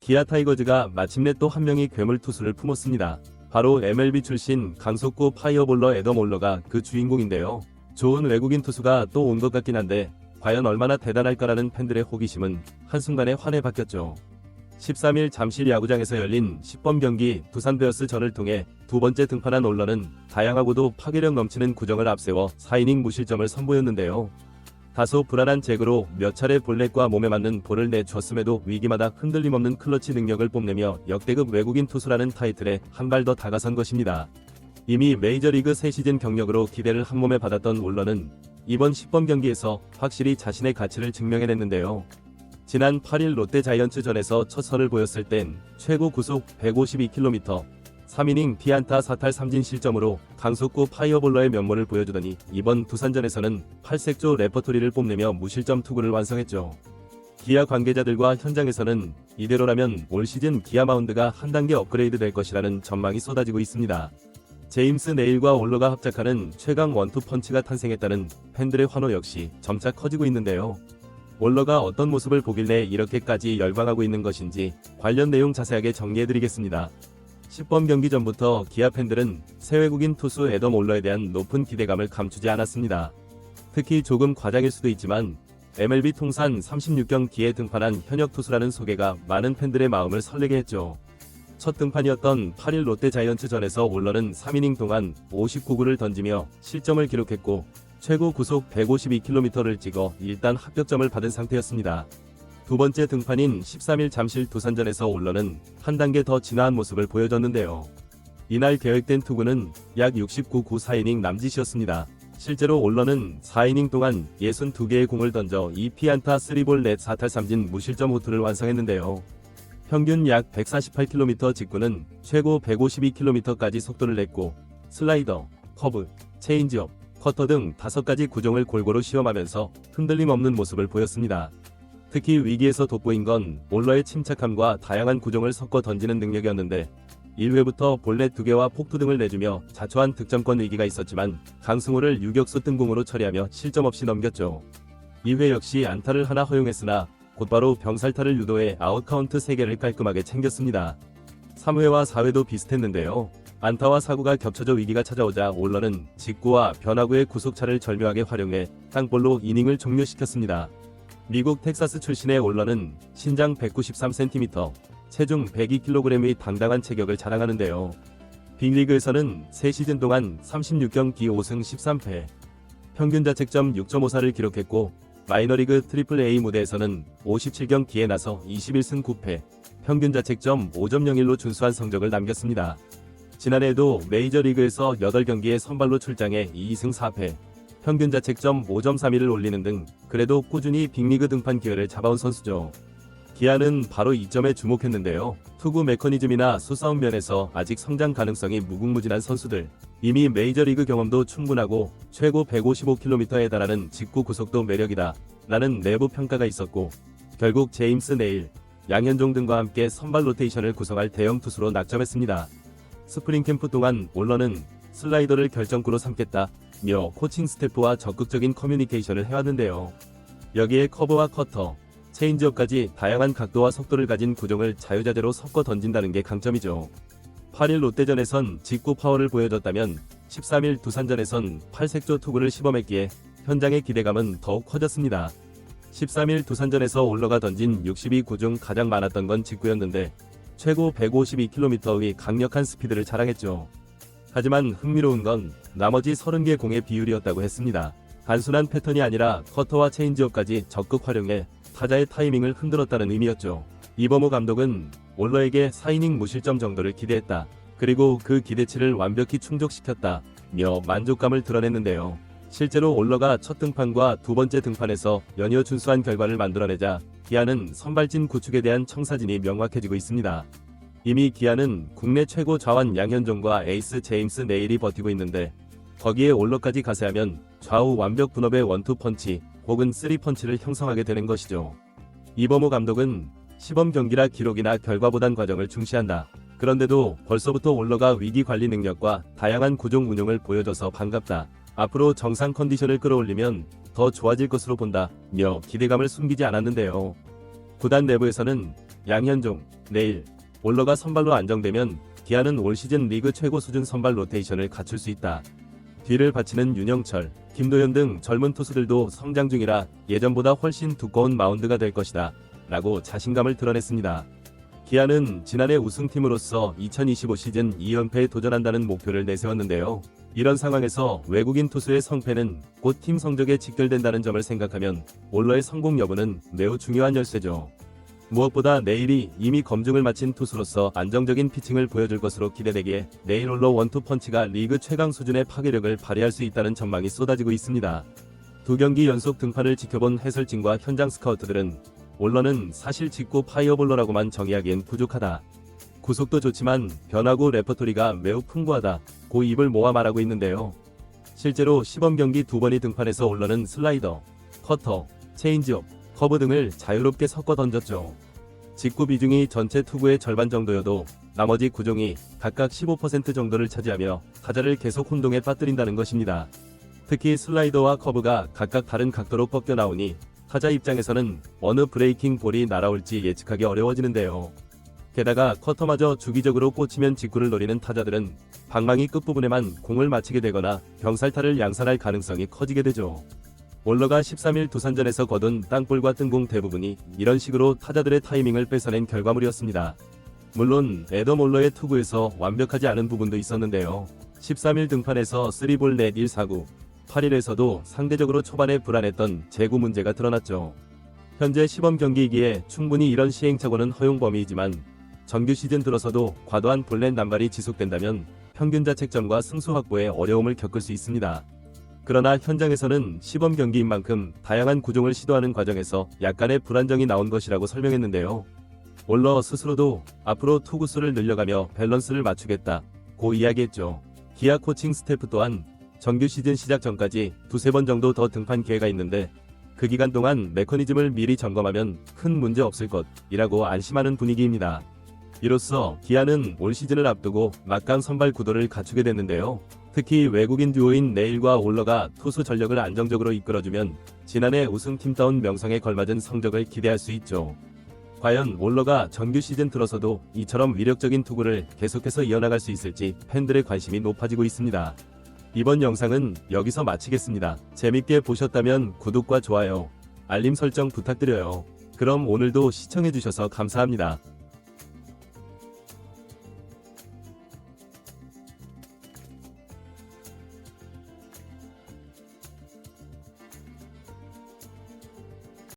기아 타이거즈가 마침내 또 한 명의 괴물 투수를 품었습니다. 바로 MLB 출신 강속구 파이어볼러 애덤 올러가 그 주인공인데요. 좋은 외국인 투수가 또 온 것 같긴 한데 과연 얼마나 대단할까라는 팬들의 호기심은 한순간에 환에 바뀌었죠. 13일 잠실 야구장에서 열린 10번 경기 두산 베어스전을 통해 두 번째 등판한 올러는 다양하고도 파괴력 넘치는 구정을 앞세워 4이닝 무실점을 선보였는데요. 다소 불안한 제구로 몇 차례 볼넷과 몸에 맞는 볼을 내줬음에도 위기마다 흔들림 없는 클러치 능력을 뽐내며 역대급 외국인 투수라는 타이틀에 한 발 더 다가선 것입니다. 이미 메이저리그 3시즌 경력으로 기대를 한몸에 받았던 올러는 이번 10번 경기에서 확실히 자신의 가치를 증명해냈는데요. 지난 8일 롯데 자이언츠전에서 첫 선을 보였을 땐 최고 구속 152km, 3이닝 피안타 4탈 3진 실점으로 강속구 파이어볼러의 면모를 보여주더니 이번 두산전에서는 8색조 레퍼토리를 뽐내며 무실점 투구를 완성했죠. 기아 관계자들과 현장에서는 이대로라면 올 시즌 기아 마운드가 한 단계 업그레이드 될 것이라는 전망이 쏟아지고 있습니다. 제임스 네일과 올러가 합작하는 최강 원투펀치가 탄생했다는 팬들의 환호 역시 점차 커지고 있는데요. 올러가 어떤 모습을 보길래 이렇게까지 열광하고 있는 것인지 관련 내용 자세하게 정리해드리겠습니다. 10번 경기 전부터 기아 팬들은 새 외국인 투수 애덤 올러에 대한 높은 기대감을 감추지 않았습니다. 특히 조금 과장일 수도 있지만 MLB 통산 36경기에 등판한 현역 투수라는 소개가 많은 팬들의 마음을 설레게 했죠. 첫 등판이었던 8일 롯데 자이언츠전에서 올러는 3이닝 동안 59구를 던지며 실점을 기록했고 최고 구속 152km를 찍어 일단 합격점을 받은 상태였습니다. 두 번째 등판인 13일 잠실 두산전에서 올러는 한 단계 더 진화한 모습을 보여줬는데요. 이날 계획된 투구는 약 69구 4이닝 남짓이었습니다. 실제로 올러는 4이닝 동안 62개의 공을 던져 2피안타 3볼 넷 4탈 3진 무실점 호투를 완성했는데요. 평균 약 148km 직구는 최고 152km까지 속도를 냈고 슬라이더, 커브, 체인지업, 커터 등 5가지 구종을 골고루 시험하면서 흔들림 없는 모습을 보였습니다. 특히 위기에서 돋보인 건 올러의 침착함과 다양한 구종을 섞어 던지는 능력이었는데 1회부터 볼넷 2개와 폭투 등을 내주며 자초한 득점권 위기가 있었지만 강승호를 유격수 뜬공으로 처리하며 실점 없이 넘겼죠. 2회 역시 안타를 하나 허용했으나 곧바로 병살타를 유도해 아웃카운트 3개를 깔끔하게 챙겼습니다. 3회와 4회도 비슷했는데요. 안타와 사구가 겹쳐져 위기가 찾아오자 올러는 직구와 변화구의 구속차를 절묘하게 활용해 땅볼로 이닝을 종료시켰습니다. 미국 텍사스 출신의 올러는 신장 193cm, 체중 102kg의 당당한 체격을 자랑하는데요. 빅리그에서는 3시즌 동안 36경기 5승 13패, 평균 자책점 6.54를 기록했고 마이너리그 트리플A 무대에서는 57경기에 나서 21승 9패, 평균 자책점 5.01로 준수한 성적을 남겼습니다. 지난해에도 메이저리그에서 8경기에 선발로 출장해 2승 4패, 평균 자책점 5.31을 올리는 등 그래도 꾸준히 빅리그 등판 기회를 잡아온 선수죠. 기아는 바로 이 점에 주목했는데요. 투구 메커니즘이나 수싸움 면에서 아직 성장 가능성이 무궁무진한 선수들, 이미 메이저리그 경험도 충분하고 최고 155km에 달하는 직구 구속도 매력이다 라는 내부 평가가 있었고 결국 제임스 네일, 양현종 등과 함께 선발 로테이션을 구성할 대형 투수로 낙점했습니다. 스프링 캠프 동안 올러는 슬라이더를 결정구로 삼겠다며 코칭 스태프와 적극적인 커뮤니케이션을 해왔는데요. 여기에 커브와 커터, 체인지업까지 다양한 각도와 속도를 가진 구종을 자유자재로 섞어 던진다는 게 강점이죠. 8일 롯데전에선 직구 파워를 보여줬다면 13일 두산전에선 8색조 투구를 시범했기에 현장의 기대감은 더욱 커졌습니다. 13일 두산전에서 올러가 던진 62구 중 가장 많았던 건 직구였는데 최고 152km의 강력한 스피드를 자랑했죠. 하지만 흥미로운 건 나머지 30개 공의 비율이었다고 했습니다. 단순한 패턴이 아니라 커터와 체인지업까지 적극 활용해 타자의 타이밍을 흔들었다는 의미였죠. 이범호 감독은 올러에게 4이닝 무실점 정도를 기대했다. 그리고 그 기대치를 완벽히 충족시켰다며 만족감을 드러냈는데요. 실제로 올러가 첫 등판과 두 번째 등판에서 연이어 준수한 결과를 만들어내자 기아는 선발진 구축에 대한 청사진이 명확해지고 있습니다. 이미 기아는 국내 최고 좌완 양현종과 에이스 제임스 네일이 버티고 있는데 거기에 올러까지 가세하면 좌우 완벽 분업의 원투펀치 혹은 쓰리펀치를 형성하게 되는 것이죠. 이범호 감독은 시범 경기라 기록이나 결과보단 과정을 중시한다. 그런데도 벌써부터 올러가 위기 관리 능력과 다양한 구종 운용을 보여줘서 반갑다. 앞으로 정상 컨디션을 끌어올리면 더 좋아질 것으로 본다며 기대감을 숨기지 않았는데요. 구단 내부에서는 양현종, 내일, 올러가 선발로 안정되면 기아는 올 시즌 리그 최고 수준 선발 로테이션을 갖출 수 있다. 뒤를 바치는 윤영철, 김도현 등 젊은 투수들도 성장 중이라 예전보다 훨씬 두꺼운 마운드가 될 것이다 라고 자신감을 드러냈습니다. 기아는 지난해 우승팀으로서 2025 시즌 2연패에 도전한다는 목표를 내세웠는데요. 이런 상황에서 외국인 투수의 성패는 곧 팀 성적에 직결된다는 점을 생각하면 올러의 성공 여부는 매우 중요한 열쇠죠. 무엇보다 내일이 이미 검증을 마친 투수로서 안정적인 피칭을 보여줄 것으로 기대되기에 내일 올러 원투펀치가 리그 최강 수준의 파괴력을 발휘할 수 있다는 전망이 쏟아지고 있습니다. 두 경기 연속 등판을 지켜본 해설진과 현장 스카우트들은 올러는 사실 직구 파이어볼러라고만 정의하기엔 부족하다. 구속도 좋지만 변화구 레퍼토리가 매우 풍부하다고 입을 모아 말하고 있는데요. 실제로 시범 경기 2번이 등판해서 올러는 슬라이더, 커터, 체인지업, 커브 등을 자유롭게 섞어 던졌죠. 직구 비중이 전체 투구의 절반 정도여도 나머지 구종이 각각 15% 정도를 차지하며 타자를 계속 혼동에 빠뜨린다는 것입니다. 특히 슬라이더와 커브가 각각 다른 각도로 꺾여 나오니 타자 입장에서는 어느 브레이킹 볼이 날아올지 예측하기 어려워지는데요. 게다가 커터마저 주기적으로 꽂히면 직구를 노리는 타자들은 방망이 끝부분에만 공을 맞히게 되거나 병살타를 양산할 가능성이 커지게 되죠. 올러가 13일 두산전에서 거둔 땅볼과 뜬공 대부분이 이런 식으로 타자들의 타이밍을 뺏어낸 결과물이었습니다. 물론 애덤 올러의 투구에서 완벽하지 않은 부분도 있었는데요. 13일 등판에서 3볼 넷 1사구, 8일에서도 상대적으로 초반에 불안했던 제구 문제가 드러났죠. 현재 시범 경기이기에 충분히 이런 시행착오는 허용 범위이지만 정규 시즌 들어서도 과도한 볼넷 남발이 지속된다면 평균 자책점과 승수 확보에 어려움을 겪을 수 있습니다. 그러나 현장에서는 시범 경기인 만큼 다양한 구종을 시도하는 과정에서 약간의 불안정이 나온 것이라고 설명했는데요. 올러 스스로도 앞으로 투구수를 늘려가며 밸런스를 맞추겠다고 이야기했죠. 기아 코칭 스태프 또한 정규 시즌 시작 전까지 2-3번 정도 더 등판 기회가 있는데 그 기간 동안 메커니즘을 미리 점검하면 큰 문제 없을 것이라고 안심하는 분위기입니다. 이로써 기아는 올 시즌을 앞두고 막강 선발 구도를 갖추게 됐는데요. 특히 외국인 듀오인 네일과 올러가 투수 전력을 안정적으로 이끌어주면 지난해 우승팀다운 명성에 걸맞은 성적을 기대할 수 있죠. 과연 올러가 정규 시즌 들어서도 이처럼 위력적인 투구를 계속해서 이어나갈 수 있을지 팬들의 관심이 높아지고 있습니다. 이번 영상은 여기서 마치겠습니다. 재밌게 보셨다면 구독과 좋아요, 알림 설정 부탁드려요. 그럼 오늘도 시청해주셔서 감사합니다.